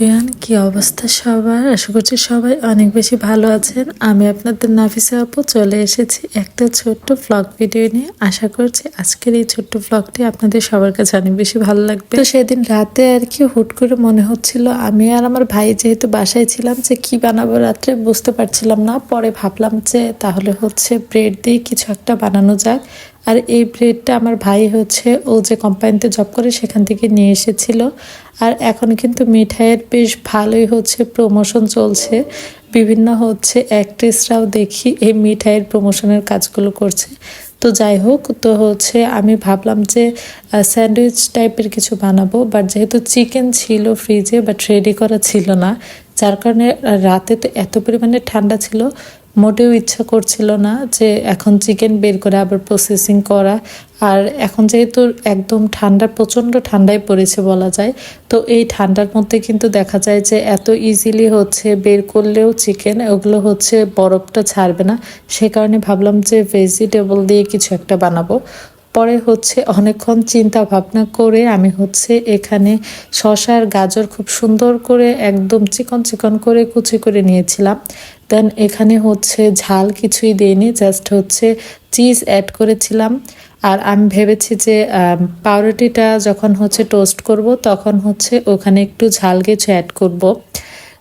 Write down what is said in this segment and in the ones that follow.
প্রিয়ান কি অবস্থা সবার? আশা করছি সবাই অনেক বেশি ভালো আছেন। আমি আপনাদের নাফিসা আপু চলে এসেছি একটা ছোট্ট ভ্লগ ভিডিও নিয়ে। আশা করছি আজকের এই ছোট্ট ভ্লগটি আপনাদের সবার কাছে অনেক বেশি ভালো লাগবে। তো সেদিন রাতে আর কি হুট করে মনে হচ্ছিল, আমি আর আমার ভাই যেহেতু বাসায় ছিলাম, যে কি বানাবো রাত্রে বুঝতে পারছিলাম না। পরে ভাবলাম যে তাহলে হচ্ছে ব্রেড দিয়ে কিছু একটা বানানো যাক। আর এই ব্রেডটা আমার ভাই হচ্ছে ও যে কোম্পানিতে জব করে সেখান থেকে নিয়ে এসেছিল। আর এখন কিন্তু মিঠাইয়ের বেশ ভালোই হচ্ছে প্রমোশন চলছে। বিভিন্ন হচ্ছে অ্যাক্ট্রেসরাও দেখি এই মিঠাইয়ের প্রমোশনের কাজগুলো করছে। তো যাই হোক, তো হচ্ছে আমি ভাবলাম যে স্যান্ডউইচ টাইপের কিছু বানাবো, বাট যেহেতু চিকেন ছিল ফ্রিজে বাট রেডি করা ছিল না, যার কারণে রাতে তো এত পরিমাণে ঠান্ডা ছিল, মোটেও ইচ্ছা করছিল না যে এখন চিকেন বের করে আবার প্রসেসিং করা। আর এখন যেহেতু একদম ঠান্ডা, প্রচণ্ড ঠান্ডায় পড়েছে বলা যায়, তো এই ঠান্ডার মধ্যে কিন্তু দেখা যায় যে এত ইজিলি হচ্ছে বের করলেও চিকেন ওগুলো হচ্ছে বরফটা ছাড়বে না। সে কারণে ভাবলাম যে ভেজিটেবল দিয়ে কিছু একটা বানাবো। পরে হচ্ছে অনেকক্ষণ চিন্তা ভাবনা করে আমি হচ্ছে এখানে শসা আর গাজর খুব সুন্দর করে একদম চিকন চিকন করে কুচি করে নিয়েছিলাম। দেন এখানে হচ্ছে ঝাল কিছুই দিইনি, জাস্ট হচ্ছে চিজ অ্যাড করেছিলাম। আর আমি ভেবেছি যে পাউরুটিটা যখন হচ্ছে টোস্ট করব তখন হচ্ছে ওখানে একটু ঝাল কিছু অ্যাড করব।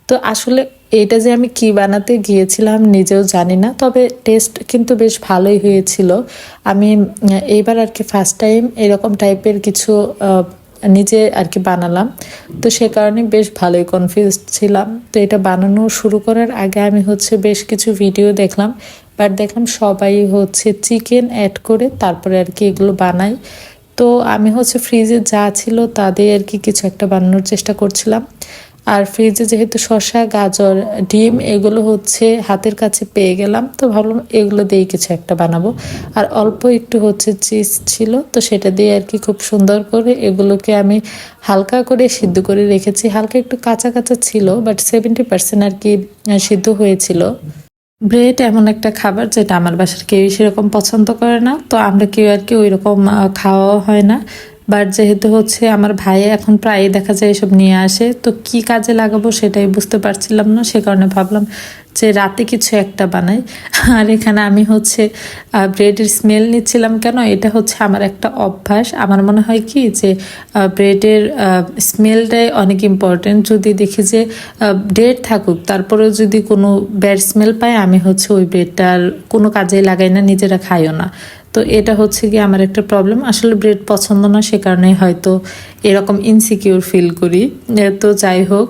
তো আসলে এটা যে আমি কি বানাতে গিয়েছিলাম নিজেও জানি না, তবে টেস্ট কিন্তু বেশ ভালোই হয়েছিল। আমি এইবার আর কি ফার্স্ট টাইম এরকম টাইপের কিছু নিজে আর কি বানালাম। তো সে কারণে বেশ ভালোই কনফিউজড ছিলাম। তো এটা বানানো শুরু করার আগে আমি হচ্ছে বেশ কিছু ভিডিও দেখলাম, বাট দেখলাম সবাই হচ্ছে চিকেন অ্যাড করে তারপরে আর কি এগুলো বানায়। তো আমি হচ্ছে ফ্রিজে যা ছিল তা দিয়ে আর কি কিছু একটা বানানোর চেষ্টা করছিলাম। আর ফ্রিজে যেহেতু শসা গাজর ডিম এগুলো হচ্ছে হাতের কাছে পেয়ে গেলাম, তো ভাবলাম এগুলো দিয়েই কিছু একটা বানাবো। আর অল্প একটু হচ্ছে চিজ ছিল, তো সেটা দিয়ে আর কি খুব সুন্দর করে এগুলোকে আমি হালকা করে সিদ্ধ করে রেখেছি। হালকা একটু কাঁচা কাঁচা ছিল, বাট 70% আর কি সিদ্ধ হয়েছিল। ব্রেড এমন একটা খাবার যেটা আমার বাসার কেউই সেরকম পছন্দ করে না, তো আমরা কেউ আর কি ওই রকম খাওয়াও হয় না। বাট যেহেতু হচ্ছে আমার ভাই এখন প্রায়ই দেখা যায় এসব নিয়ে আসে, তো কি কাজে লাগাবো সেটাই বুঝতে পারছিলাম না। সে কারণে ভাবলাম যে রাতে কিছু একটা বানাই। আর এখানে আমি হচ্ছে ব্রেডের স্মেল নিচ্ছিলাম। কেন? এটা হচ্ছে আমার একটা অভ্যাস। আমার মনে হয় কি যে ব্রেডের স্মেলটাই অনেক ইম্পর্টেন্ট। যদি দেখি যে ডেট থাকুক তারপরেও যদি কোনো ব্যাড স্মেল পাই, আমি হচ্ছে ওই ব্রেডটার কোনো কাজেই লাগাই না, নিজেরা খাইও না। তো এটা হচ্ছে কি আমার একটা প্রবলেম। আসলে ব্রেড পছন্দ না, সে কারণে হয়তো এরকম ইনসিকিউর ফিল করি। তো যাই হোক,